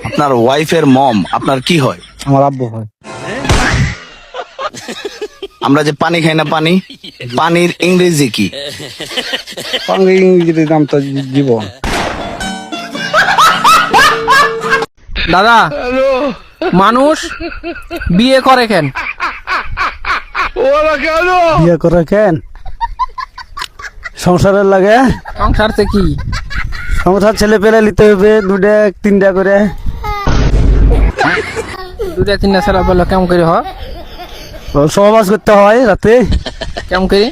আপনার ওয়াইফের মম আপনার কি হয়? আমার আব্বু হয়। আমরা যে পানি খাই না, পানির ইংরেজি কি? ইংরেজির নাম তো জীবন। দাদা, মানুষ বিয়ে করে কেন? বিয়ে করে কেন? সংসারের লাগে। সংসারতে কি? সংসার ছেলে পেলে নিতে হবে, দুটা তিনটা করে। দুটা তিনটা ছেলে পেলে কেমন করে হয়? সহবাস করতে হয় রাতে। কেমন করে?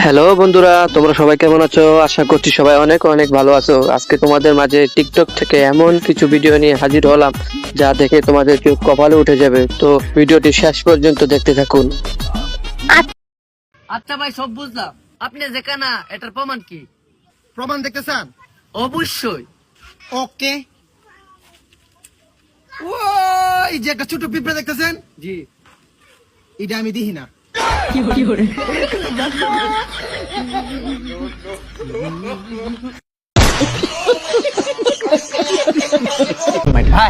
হ্যালো বন্ধুরা, তোমরা সবাই কেমন আছো? আশা করছি সবাই অনেক অনেক ভালো আছো। আজকে তোমাদের মাঝে টিকটক থেকে এমন কিছু ভিডিও নিয়ে হাজির হলাম যা দেখে তোমাদের চোখ কপালে উঠে যাবে। তো ভিডিওটি শেষ পর্যন্ত দেখতে থাকুন। আচ্ছা ভাই, সব বুঝলাম, আপনি যেখানে এটার প্রমাণ কি? প্রমাণ দেখতে চান? অবশ্যই। ওকে। ওই যে একটা ছোট পিঁপড়া দেখতেছেন, জি। এটা আমি দিই না।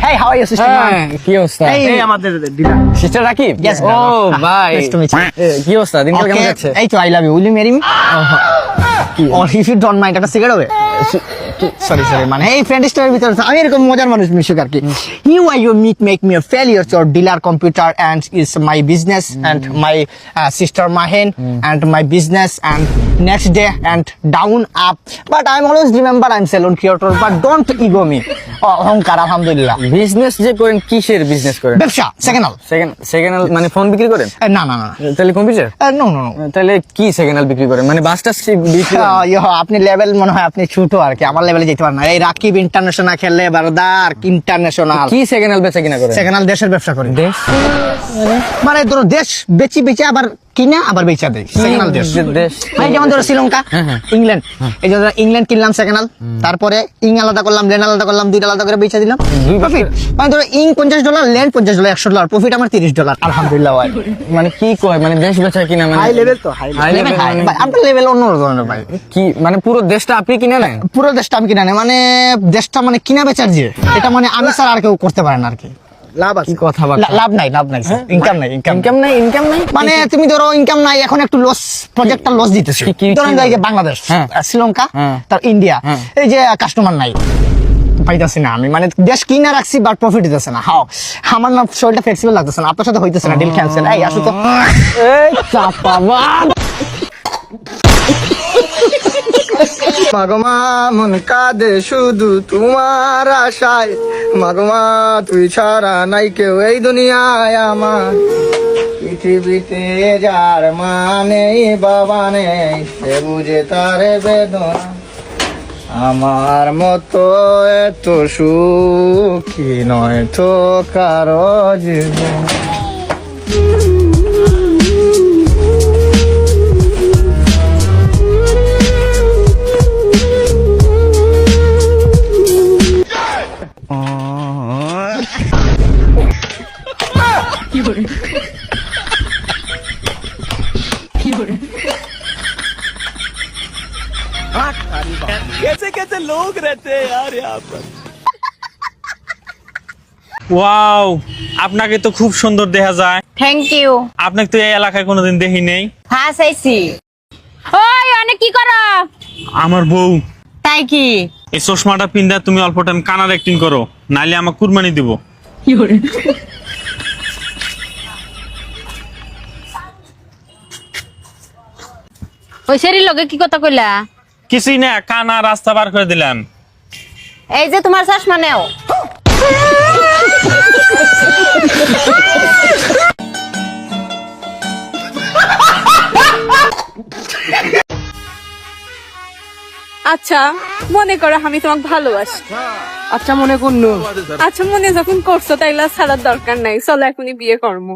Hey, how are you, sister? কি অবস্থা? এই আমাদের ডিলার। সিস্টার রাকিব? Yes, ও ভাই, Nice to meet you. কি অবস্থা? দিনকাল কেমন যাচ্ছে? এই তো, I love you. Will you marry me? Or if you don't mind, একটা সিগারেট হবে? সরি মানে এই ফ্রেন্ড স্টোরের ভিতরে আমি এরকম মজার মানুষ মিশুক আর কি। You are you make me a failure to dealer computer and is my business and my sister Mahen and my business and next day and down up, but I'm always remember I'm salon creator, but don't ego me. অহংকার, আলহামদুলিল্লাহ। Business যে করেন, কিসের business করেন? ব্যবসা, second second মানে phone বিক্রি করেন? না না না, তাহলে কম্পিউটার? No no no. তাহলে কি সেকেন্ড হ্যান্ড বিক্রি করেন? মানে বাস টাস বিক্রি করেন? আপনি লেভেল মনে হয় আপনি ছোট আর কি, আমার লেভেলে যেতে পারেন না। এই রাকিব ইন্টারন্যাশনাল খেললে বারদার ইন্টারন্যাশনাল। কি সেকেন্ড হ্যান্ড বেচা কিনা করেন? সেকেন্ড হ্যান্ড দেশের ব্যবসা করি। দেশ মানে ধরো দেশ বেচি বেচে আবার কিনা আবার বেচা দেয় সেকেন্ড হ্যান্ড দেশ। মানে যেমন ধরো শ্রীলঙ্কা, ইংল্যান্ড, এই যে ইংল্যান্ড কিনলাম সেকেন্ড হ্যান্ড, তারপরে ইং আলাদা করলাম, ল্যান্ড আলাদা করলাম, দুইটা আলাদা করে বেচা দিলাম, প্রফিট। মানে ধরো ইং $50, ল্যান্ড $50, $100, প্রফিট আমার $30, আলহামদুলিল্লাহ ভাই। মানে কি কয়, মানে দেশ বেচা কিনা মানে হাই লেভেল তো, হাই লেভেল। আপনার লেভেল অন্য ধরনের ভাই। কি মানে পুরো দেশটা আপনি কিনে নেন? পুরো দেশটা আমি কিনা নেই, মানে দেশটা মানে কিনা বেচার যে এটা মানে আমি স্যার আর কেউ করতে পারেন আর কি। লাভ আছে? কি কথা বল, লাভ নাই ইনকাম নাই ইনকাম নাই মানে তুমি ধরো ইনকাম নাই, এখন একটু লস, প্রজেক্টটা লস দিতেছে। ধরেন এই যে বাংলাদেশ, শ্রীলঙ্কা, তার ইন্ডিয়া, এই যে কাস্টমার নাই, পাইতেছি না আমি, মানে দেশ কিনা রাখছি বাট প্রফিট দিতেছে না। হাও আমার না শরীরটা ফ্লেক্সিবল লাগতেছে না, আপনার সাথে হইতেছে না, ডিল ক্যান্সেল। এই আসো তো, এই চাপাবাদ। মাগমা মন কাঁদে শুধু তোমার আশায়, মাগমা তুই ছাড়া নাই কেউ এই দুনিয়ায় আমার। পৃথিবীতে যার মানে বাবা নেই, সে বুঝে তার বেদনা। আমার মতো এত সুখী নয় তো কারো জীবন। ওয়াও, আপনাকে তো খুব সুন্দর দেখা যায়। Thank you. আপনাকে তো এই এলাকায় কোনোদিন দেখি নেই। হ্যাঁ চাইছি। ওই অনেক কি করো? আমার বউ। তাই কি? এই চশমাটা পিন্দা তুমি অল্প টাইম কানার অ্যাক্টিং করো, নাইলে আমার কুরবানি দিব। ওই সেরির লগে কি কথা কইলা? কিছুই না, কানা রাস্তা বার করে দিলাম। এই যে তোমার চশমা নেও। আচ্ছা মনে করো আমি তোমাকে ভালোবাসি। আচ্ছা মনে করনু। আচ্ছা মনে যখন করছো তাইলে ছাড়ার দরকার নাই, চলো এখনই বিয়ে করবো।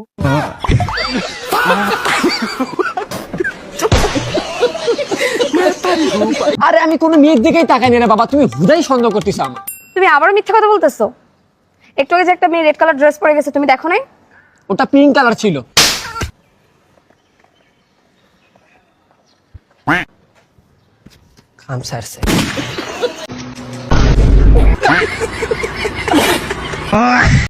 আরে আমি কোনো মেয়ের দিকেই তাকাই না বাবা, তুমি হুদাই সন্দেহ করতেছ আমার। তুমি আবারও মিথ্যা কথা বলতেছো। একটু আগে যে একটা মেয়ে রেড কালার ড্রেস পরে গেছে, তুমি দেখো নাই? ওটা পিঙ্ক কালার ছিল। কাম সারছে